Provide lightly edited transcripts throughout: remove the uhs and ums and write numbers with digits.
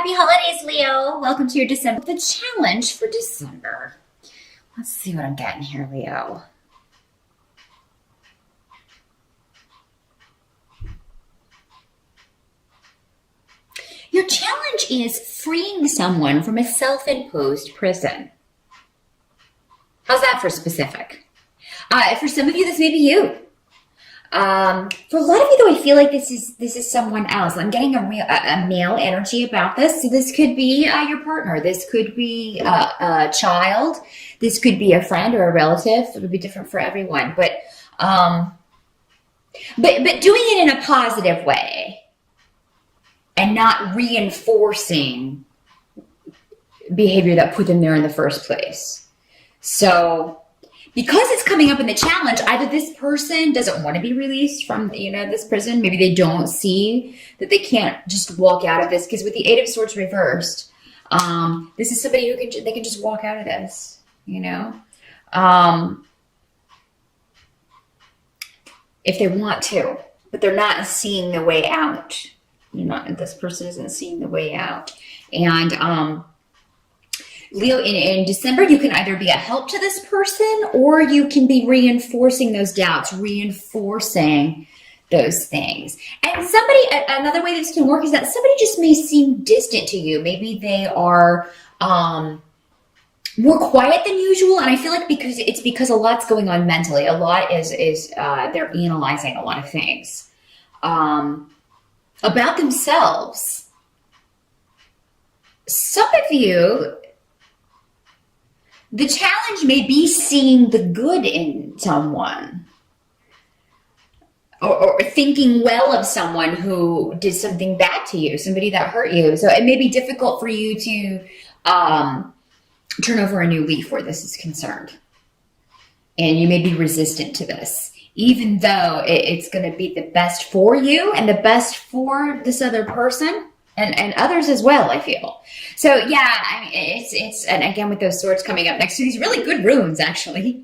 Happy holidays, Leo. Welcome to your December, the challenge for December. Let's see what I'm getting here, Leo. Your challenge is freeing someone from a self-imposed prison. How's that for specific? For some of you, this may be you. For a lot of you, though, I feel like this is someone else. I'm getting a male energy about this. So this could be your partner. This could be a child. This could be a friend or a relative. It would be different for everyone. But doing it in a positive way and not reinforcing behavior that put them there in the first place. So because it's coming up in the challenge, either this person doesn't want to be released from, this prison. Maybe they don't see that they can't just walk out of this. Because with the Eight of Swords reversed, this is somebody who they can just walk out of this, if they want to, but they're not seeing the way out. This person isn't seeing the way out. And Leo, in December, you can either be a help to this person or you can be reinforcing those doubts, reinforcing those things. And another way this can work is that somebody just may seem distant to you. Maybe they are more quiet than usual. And I feel like because a lot's going on mentally. A lot is they're analyzing a lot of things about themselves. Some of you, the challenge may be seeing the good in someone or thinking well of someone who did something bad to you, somebody that hurt you. So it may be difficult for you to turn over a new leaf where this is concerned. And you may be resistant to this, even though it's going to be the best for you and the best for this other person. And others as well, I feel. So yeah, I mean, it's and again with those swords coming up next to these really good runes, actually,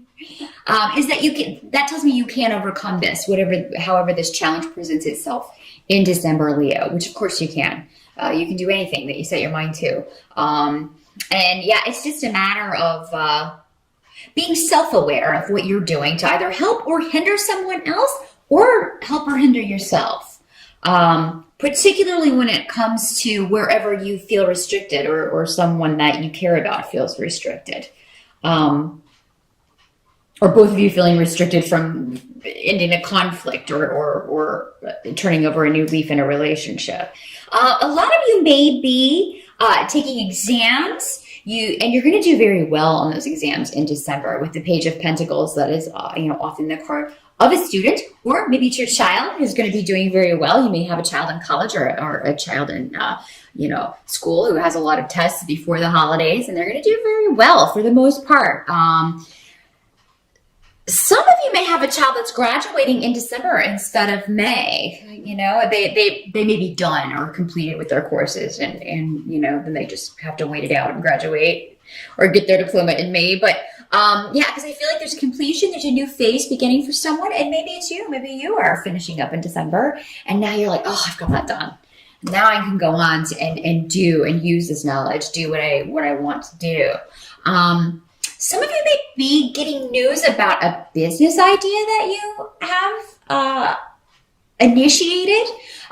is that that tells me you can overcome this, however this challenge presents itself in December, Leo, which of course you can. You can do anything that you set your mind to. And yeah, it's just a matter of being self-aware of what you're doing to either help or hinder someone else or help or hinder yourself. Particularly when it comes to wherever you feel restricted or someone that you care about feels restricted. Or both of you feeling restricted from ending a conflict or turning over a new leaf in a relationship. A lot of you may be taking exams. You're going to do very well on those exams in December with the Page of Pentacles. That is, often the card of a student, or maybe it's your child who's going to be doing very well. You may have a child in college or a child in, school who has a lot of tests before the holidays, and they're going to do very well for the most part. Some of you may have a child that's graduating in December instead of May. They may be done or completed with their courses, and then they just have to wait it out and graduate or get their diploma in May. But because I feel like there's completion, there's a new phase beginning for someone, and maybe it's you. Maybe you are finishing up in December, and now you're like, oh, I've got that done. Now I can go on and do and use this knowledge, do what I want to do. Some of you may be getting news about a business idea that you have initiated,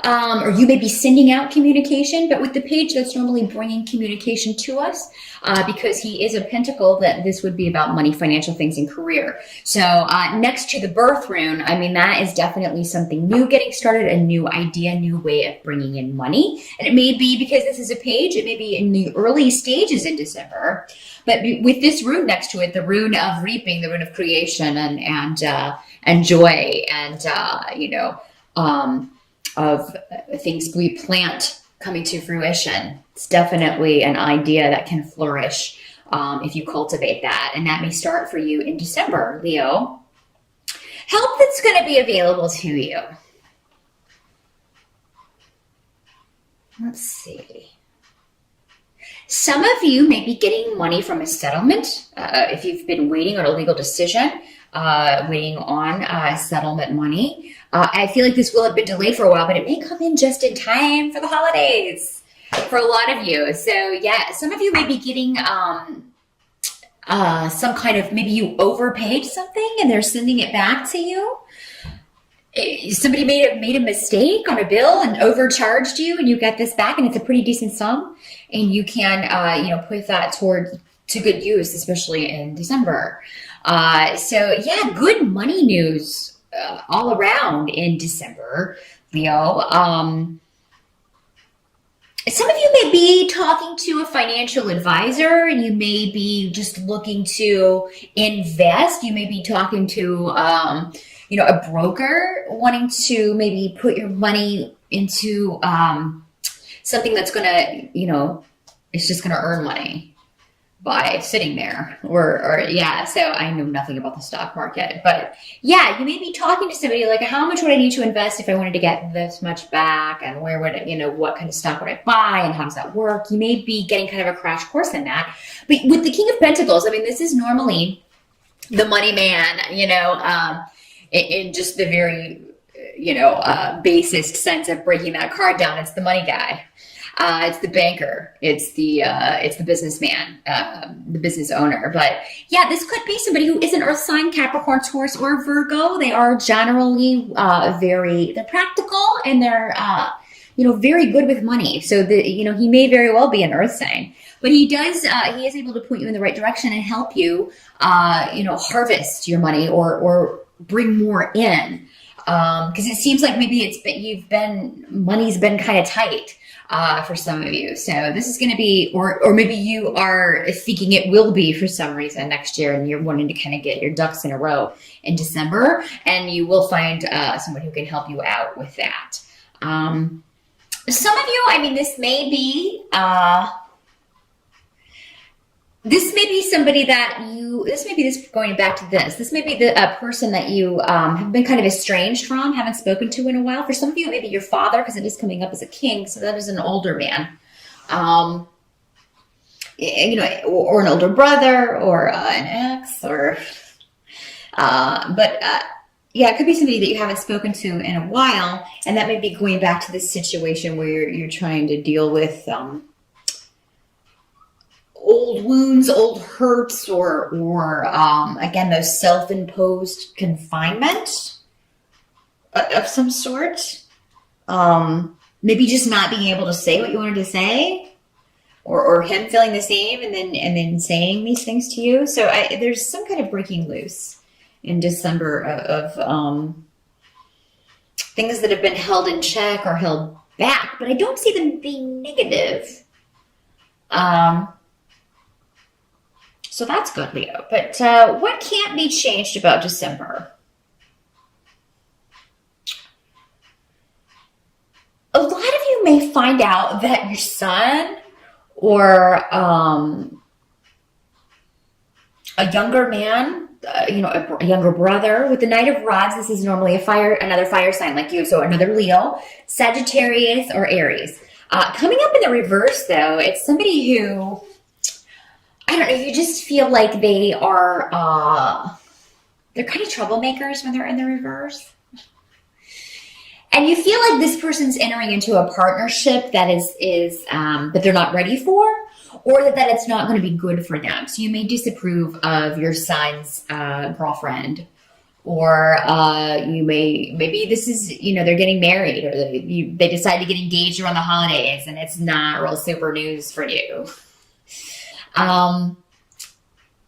or you may be sending out communication, but with the page that's normally bringing communication to us, because he is a pentacle, that this would be about money, financial things, and career. So next to the birth rune, I mean, that is definitely something new getting started, a new idea, new way of bringing in money. And it may be, because this is a page, it may be in the early stages in December, but with this rune next to it, the rune of reaping, the rune of creation and joy and, of things we plant coming to fruition. It's definitely an idea that can flourish if you cultivate that. And that may start for you in December, Leo. Help that's going to be available to you. Let's see. Some of you may be getting money from a settlement. If you've been waiting on a legal decision, waiting on settlement money. I feel like this will have been delayed for a while, but it may come in just in time for the holidays. for a lot of you. So yeah, some of you may be getting some kind of, maybe you overpaid something and they're sending it back to you. Somebody made a mistake on a bill and overcharged you, and you get this back, and it's a pretty decent sum, and you can put that to good use, especially in December. So yeah, good money news all around in December, Leo. Some of you may be talking to a financial advisor, and you may be just looking to invest. You may be talking to a broker wanting to maybe put your money into something that's gonna, it's just gonna earn money by sitting there, or yeah. So I know nothing about the stock market, but yeah, you may be talking to somebody like, how much would I need to invest if I wanted to get this much back, and where would what kind of stock would I buy, and how does that work? You may be getting kind of a crash course in that. But with the King of Pentacles, I mean, this is normally the money man, in just the very, basest sense of breaking that card down. It's the money guy. It's the banker. It's the businessman, the business owner. But yeah, this could be somebody who is an Earth sign, Capricorn, Taurus, or Virgo. They are generally they're practical, and they're very good with money. So he may very well be an Earth sign, but he is able to point you in the right direction and help you harvest your money or bring more in, because it seems like maybe money's been kind of tight for some of you. So this is going to be, or maybe you are thinking it will be for some reason next year, and you're wanting to kind of get your ducks in a row in December, and you will find someone who can help you out with that. Some of you, I mean, this may be somebody going back to this. This may be the person that you have been kind of estranged from, haven't spoken to in a while. For some of you, it may be your father, because it is coming up as a king. So that is an older man, or an older brother, or an ex, yeah, it could be somebody that you haven't spoken to in a while, and that may be going back to this situation where you're trying to deal with old wounds, old hurts, or again, those self-imposed confinement of some sort. Maybe just not being able to say what you wanted to say, or him feeling the same and then saying these things to you. So there's some kind of breaking loose in December of things that have been held in check or held back, but I don't see them being negative. So that's good, Leo. But what can't be changed about December? A lot of you may find out that your son or a younger man, a younger brother, with the Knight of Rods, this is normally another fire sign like you. So another Leo, Sagittarius, or Aries. Coming up in the reverse, though, it's somebody who, I don't know, you just feel like they are, they're kind of troublemakers when they're in the reverse. And you feel like this person's entering into a partnership that that they're not ready for, or that it's not going to be good for them. So you may disapprove of your son's girlfriend, or maybe this is, they're getting married, or they decide to get engaged around the holidays, and it's not real super news for you.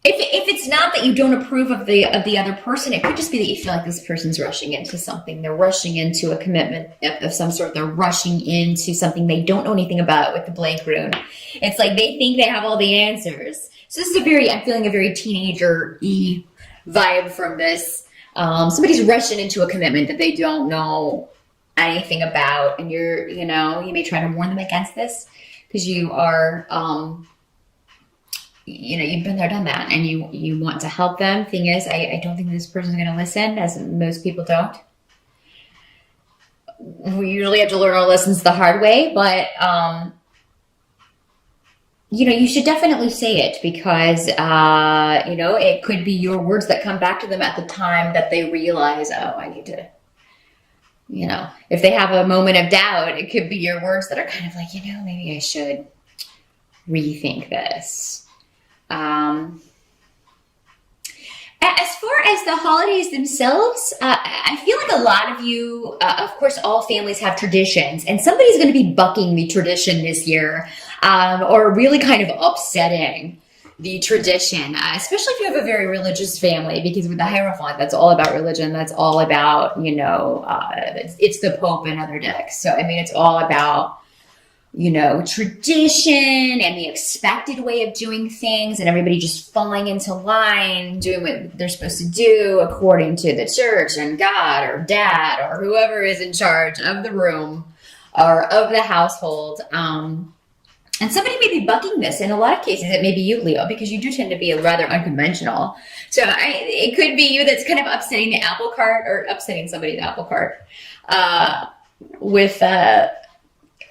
If it's not that you don't approve of the other person, it could just be that you feel like this person's rushing into something. They're rushing into a commitment of some sort. They're rushing into something they don't know anything about with the blank rune. It's like they think they have all the answers. So this is I'm feeling a very teenager-y vibe from this. Somebody's rushing into a commitment that they don't know anything about, and you may try to warn them against this, because you are, you've been there, done that, and you want to help them. Thing is, I don't think this person's going to listen, as most people don't. We usually have to learn our lessons the hard way, but, you should definitely say it, because, it could be your words that come back to them at the time that they realize, oh, I need to if they have a moment of doubt, it could be your words that are kind of like, maybe I should rethink this. As far as the holidays themselves, I feel like a lot of you, of course, all families have traditions, and somebody's going to be bucking the tradition this year, or really kind of upsetting the tradition, especially if you have a very religious family, because with the Hierophant, that's all about religion. That's all about, it's the Pope and other dicks. So, I mean, it's all about, tradition and the expected way of doing things, and everybody just falling into line, doing what they're supposed to do according to the church and God or dad or whoever is in charge of the room or of the household. And somebody may be bucking this. In a lot of cases, it may be you, Leo, because you do tend to be rather unconventional. So it could be you that's kind of upsetting the apple cart, or upsetting somebody the apple cart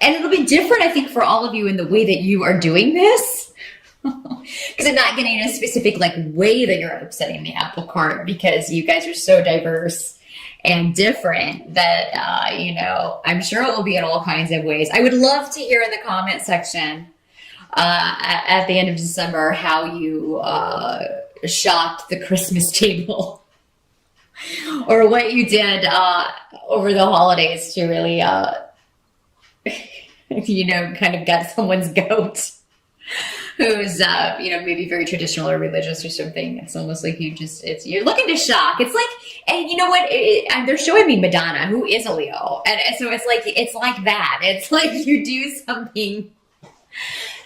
and it'll be different, I think, for all of you in the way that you are doing this. Because I'm not getting a specific way that you're upsetting the apple cart, because you guys are so diverse and different that, I'm sure it will be in all kinds of ways. I would love to hear in the comment section at the end of December how you shocked the Christmas table or what you did over the holidays to really, kind of got someone's goat who's, maybe very traditional or religious or something. It's almost like you're looking to shock. It's like, and you know what? They're showing me Madonna, who is a Leo. And so it's like that. It's like you do something.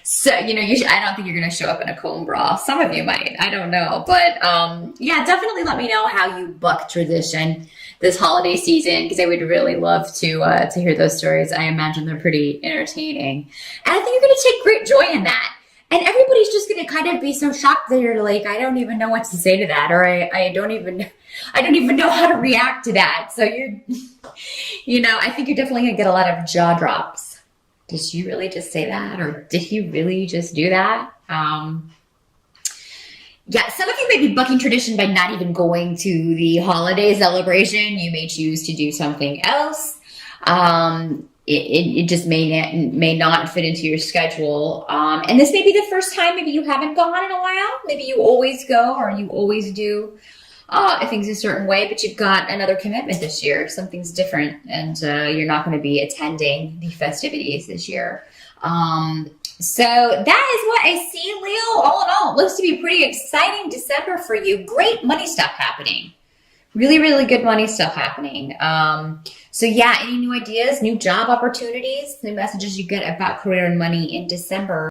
So, I don't think you're going to show up in a comb bra. Some of you might. I don't know. But, definitely let me know how you buck tradition this holiday season, because I would really love to hear those stories. I imagine they're pretty entertaining. And I think you're going to take great joy in that. And everybody's just going to kind of be so shocked that you're like, I don't even know what to say to that, or I don't even know how to react to that. So I think you're definitely going to get a lot of jaw drops. Did you really just say that? Or did he really just do that? Some of you may be bucking tradition by not even going to the holiday celebration. You may choose to do something else. It just may not fit into your schedule. And this may be the first time maybe you haven't gone in a while. Maybe you always go, or you always do things a certain way, but you've got another commitment this year. Something's different, and you're not going to be attending the festivities this year. So that is what I see, Leo. All in all, it looks to be a pretty exciting December for you. Great money stuff happening. Really, really good money stuff happening. Any new ideas, new job opportunities, new messages you get about career and money in December?